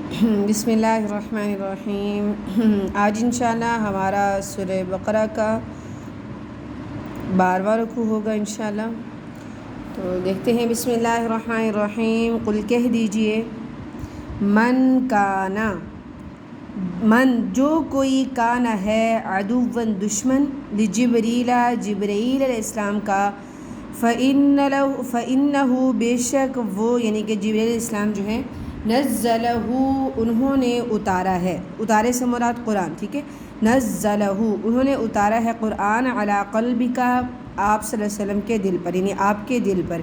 بسم اللہ الرحمن الرحیم۔ آج انشاءاللہ ہمارا سورہ بقرہ کا 12واں رکوع ہوگا انشاءاللہ۔ تو دیکھتے ہیں، بسم اللہ الرحمن الرحیم۔ قل کہہ دیجئے، من کانا، من جو کوئی کانا ہے، عدوًا دشمن، لجبریل جبرائیل علیہ السلام کا، فإنہ بے شک وہ یعنی کہ جبرائیل علیہ السلام جو ہے، نزلہ انہوں نے اتارا ہے، اتارے سے مراد قرآن، ٹھیک ہے، نزلہ انہوں نے اتارا ہے قرآن، علی قلبک آپ صلی اللہ علیہ وسلم کے دل پر، یعنی آپ کے دل پر،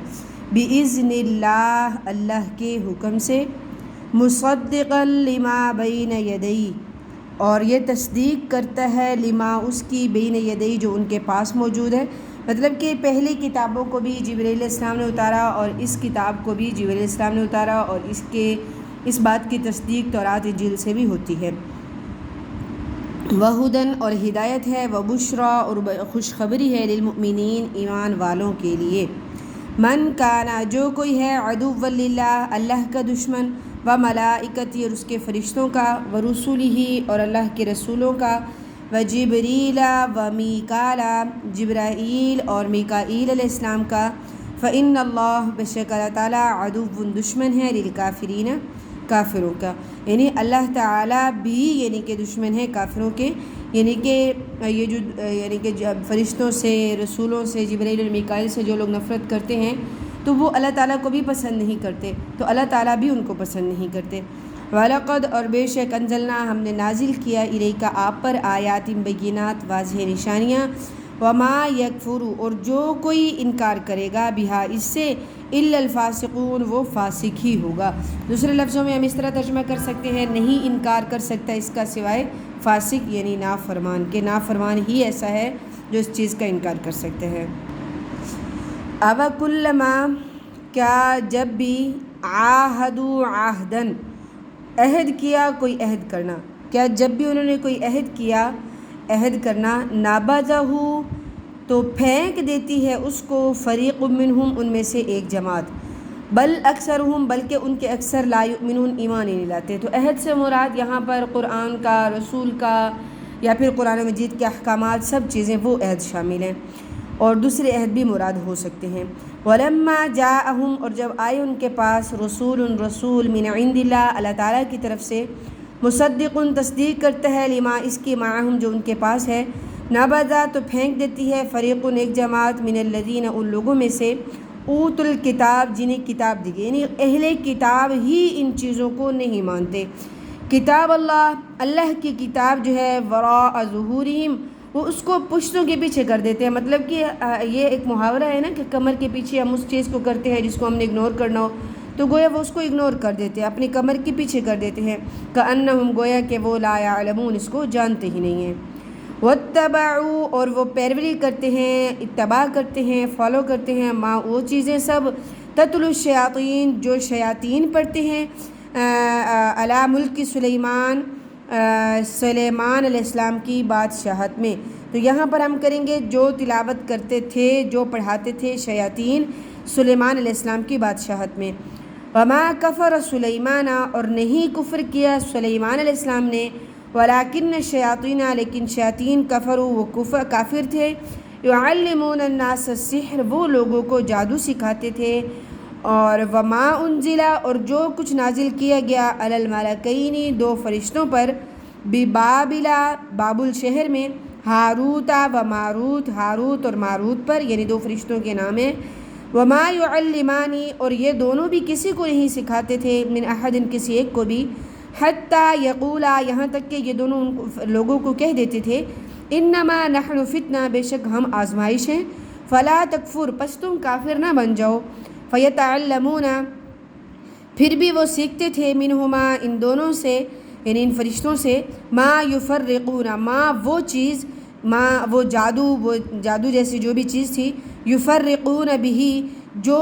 بإذن اللہ اللہ کے حکم سے، مصدقا لما بین یدی اور یہ تصدیق کرتا ہے، لما اس کی بین یدی جو ان کے پاس موجود ہے، مطلب کہ پہلی کتابوں کو بھی جبرائیل علیہ السلام نے اتارا اور اس کتاب کو بھی جبرائیل علیہ السلام نے اتارا، اور اس بات کی تصدیق تورات انجیل سے بھی ہوتی ہے۔ وہدن اور ہدایت ہے، وبشریٰ اور خوشخبری ہے، للمؤمنین ایمان والوں کے لیے۔ من کانا جو کوئی ہے، عدوًا للہ اللہ کا دشمن، وملائکتی اور اس کے فرشتوں کا، ورسولہ اور اللہ کے رسولوں کا، وجبریل ومیکال جبرائیل اور میکائیل علیہ السلام کا، فإن اللہ بے شک اللہ تعالیٰ عدوٌ دشمن ہے، للکافرین کافروں کا، یعنی اللہ تعالیٰ بھی یعنی کہ دشمن ہے کافروں کے، یعنی کہ یہ جو یعنی کہ فرشتوں سے، رسولوں سے، جبرائیل اور میکائیل سے جو لوگ نفرت کرتے ہیں تو وہ اللہ تعالیٰ کو بھی پسند نہیں کرتے، تو اللہ تعالیٰ بھی ان کو پسند نہیں کرتے۔ وَلَقَدْ اور بے شک انزلنا ہم نے نازل کیا، الیک آپ پر، آیات بینات واضح نشانیاں، وما یکفر اور جو کوئی انکار کرے گا، بہا اس سے، الا الفاسقون وہ فاسق ہی ہوگا۔ دوسرے لفظوں میں ہم اس طرح ترجمہ کر سکتے ہیں، نہیں انکار کر سکتا اس کا سوائے فاسق یعنی نافرمان، کہ نافرمان ہی ایسا ہے جو اس چیز کا انکار کر سکتے ہیں۔ اوَکُلَّمَا کیا جب بھی، عاہدوا عہدًا عہد کیا کوئی عہد کرنا، کیا جب بھی انہوں نے کوئی عہد کیا عہد کرنا، نابذہ تو پھینک دیتی ہے اس کو، فریق منہم ان میں سے ایک جماعت، بل اکثرہم بلکہ ان کے اکثر، لا یؤمنون ایمان نہیں لاتے۔ تو عہد سے مراد یہاں پر قرآن کا، رسول کا، یا پھر قرآن مجید کے احکامات، سب چیزیں وہ عہد شامل ہیں، اور دوسرے عہد بھی مراد ہو سکتے ہیں۔ وَلَمَّا جَاءَهُمْ اور جب آئے ان کے پاس، رسول من عند اللہ اللہ تعالیٰ کی طرف سے، مصدق تصدیق کرتا ہے، لما اس کی، معہم جو ان کے پاس ہے، نبذا تو پھینک دیتی ہے، فریق ایک جماعت، من الذین ان لوگوں میں سے، اوت الکتاب جنہیں کتاب دی گئی، یعنی اہل کتاب ہی ان چیزوں کو نہیں مانتے۔ کتاب اللہ کی کتاب جو ہے، وراء ظہورہم وہ اس کو پشتوں کے پیچھے کر دیتے ہیں، مطلب کہ یہ ایک محاورہ ہے نا کہ کمر کے پیچھے ہم اس چیز کو کرتے ہیں جس کو ہم نے اگنور کرنا ہو، تو گویا وہ اس کو اگنور کر دیتے ہیں، اپنی کمر کے پیچھے کر دیتے ہیں، کأنہم گویا کہ وہ لا یعلمون اس کو جانتے ہی نہیں ہیں۔ واتبعوا اور وہ پیروی کرتے ہیں، اتباع کرتے ہیں، فالو کرتے ہیں، ما وہ چیزیں سب، تتلو الشیاطین جو شیاطین پڑھتے ہیں، علی ملک سلیمان علیہ السلام کی بادشاہت میں۔ تو یہاں پر ہم کریں گے جو تلاوت کرتے تھے، جو پڑھاتے تھے شیاطین سلیمان علیہ السلام کی بادشاہت میں۔ وما کفر سلیمان اور نہیں کفر کیا سلیمان علیہ السلام نے، ولیکن الشیاطین لیکن شیاطین، کفروا وہ کافر تھے، یعلمون الناس السحر وہ لوگوں کو جادو سکھاتے تھے، اور وما انزلا اور جو کچھ نازل کیا گیا، علی الملکین دو فرشتوں پر، ببابلا بابل شہر میں، ہاروت و ماروت ہاروت اور ماروت پر، یعنی دو فرشتوں کے نام ہیں۔ وما یعلمانی اور یہ دونوں بھی کسی کو نہیں سکھاتے تھے، من احد کسی ایک کو بھی، حتیٰ یقولا یہاں تک کہ یہ دونوں لوگوں کو کہہ دیتے تھے، انما نحن فتنہ بے شک ہم آزمائش ہیں، فلا تکفر پس تم کافر نہ بن جاؤ، فیتعلمون پھر بھی وہ سیکھتے تھے، منہما ان دونوں سے یعنی ان فرشتوں سے، ما یفرقون ما وہ چیز، ما وہ جادو جیسی جو بھی چیز تھی، یفرقون بھی جو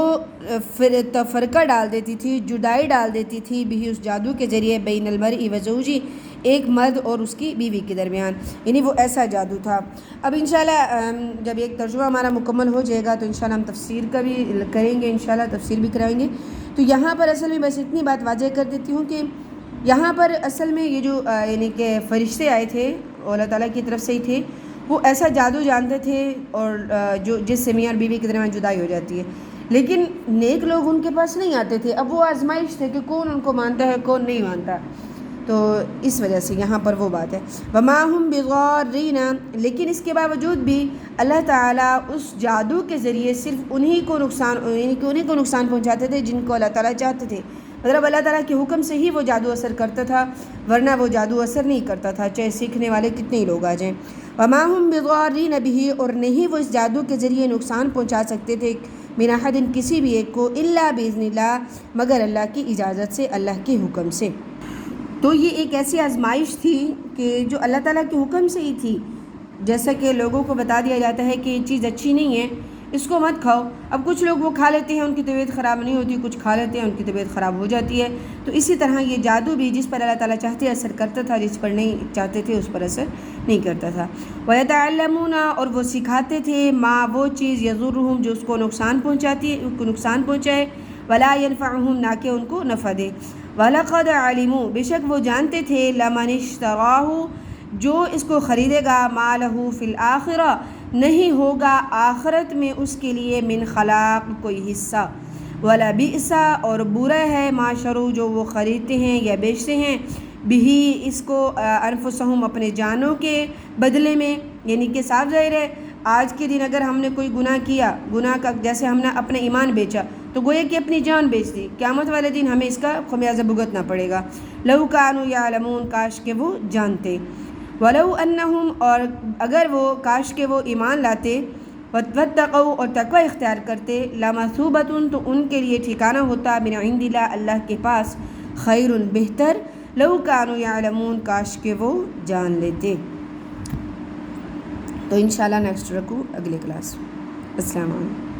فرقہ ڈال دیتی تھی، جدائی ڈال دیتی تھی، بھی اس جادو کے ذریعے، بین المرء و زوجی ایک مرد اور اس کی بیوی کے درمیان، یعنی وہ ایسا جادو تھا۔ اب انشاءاللہ جب ایک ترجمہ ہمارا مکمل ہو جائے گا تو انشاءاللہ ہم تفسیر کا بھی کریں گے، انشاءاللہ تفسیر بھی کرائیں گے۔ تو یہاں پر اصل میں بس اتنی بات واضح کر دیتی ہوں کہ یہاں پر اصل میں یہ جو یعنی کہ فرشتے آئے تھے اللہ تعالیٰ کی طرف سے ہی تھے، وہ ایسا جادو جانتے تھے اور جو جس سے میاں اور بیوی کے درمیان جدائی ہو جاتی ہے، لیکن نیک لوگ ان کے پاس نہیں آتے تھے۔ اب وہ آزمائش تھے کہ کون ان کو مانتا ہے کون نہیں مانتا، تو اس وجہ سے یہاں پر وہ بات ہے وما ہم بغارین، لیکن اس کے باوجود بھی اللہ تعالیٰ اس جادو کے ذریعے صرف انہی کو نقصان پہنچاتے تھے جن کو اللہ تعالیٰ چاہتے تھے، مطلب اللہ تعالیٰ کے حکم سے ہی وہ جادو اثر کرتا تھا، ورنہ وہ جادو اثر نہیں کرتا تھا چاہے سیکھنے والے کتنے ہی لوگ آ جائیں۔ وما ہم بغارین بہ، اور نہیں وہ اس جادو کے ذریعے نقصان پہنچا سکتے تھے من احد کسی بھی ایک کو، الا باذن اللہ، مگر اللہ کی اجازت سے، اللہ کے حکم سے۔ تو یہ ایک ایسی آزمائش تھی کہ جو اللہ تعالیٰ کے حکم سے ہی تھی، جیسا کہ لوگوں کو بتا دیا جاتا ہے کہ یہ چیز اچھی نہیں ہے، اس کو مت کھاؤ۔ اب کچھ لوگ وہ کھا لیتے ہیں ان کی طبیعت خراب نہیں ہوتی، کچھ کھا لیتے ہیں ان کی طبیعت خراب ہو جاتی ہے، تو اسی طرح یہ جادو بھی جس پر اللہ تعالیٰ چاہتے اثر کرتا تھا، جس پر نہیں چاہتے تھے اس پر اثر نہیں کرتا تھا۔ وَيَتَعَلَّمُونَ، اور وہ سکھاتے تھے، ما وہ چیز یضرہم جو اس کو نقصان پہنچائے، ولا ينفعہم نہ کہ ان کو نفع دے۔ وَلَقَدْ عَلِمُوا، بے شک وہ جانتے تھے، لَمَنِ اشْتَرَاهُ جو اس کو خریدے گا، مَا لَهُ فِي الْآخِرَةِ نہیں ہوگا آخرت میں اس کے لیے من خلاق کوئی حصہ، وَلَبِئْسَ اور برا ہے، مَا شَرُوا جو وہ خریدتے ہیں یا بیچتے ہیں، بِهِ اس کو، انفسہم اپنے جانوں کے بدلے میں، یعنی کہ صاف ظاہر ہے آج کے دن اگر ہم نے کوئی گناہ کیا، گناہ کا جیسے ہم نے اپنے ایمان بیچا تو گویا کہ اپنی جان بیچ دی، قیامت والے دن ہمیں اس کا خمیازہ بھگتنا پڑے گا۔ لَوْ كَانُوا يَعْلَمُونَ کاش کہ وہ جانتے، وَلَوْ أَنَّهُمْ اور اگر وہ کاش کہ وہ ایمان لاتے، وَاتَّقَوْا اور تقوی اختیار کرتے، لَمَثُوبَةٌ تو ان کے لیے ٹھکانہ ہوتا، مِنْ عِنْدِ اللَّهِ اللہ کے پاس، خَيْرٌ بہتر، لَوْ كَانُوا يَعْلَمُونَ کاش کہ وہ جان لیتے۔ تو انشاءاللہ نیکسٹ رکو اگلے کلاس۔ السلام علیکم۔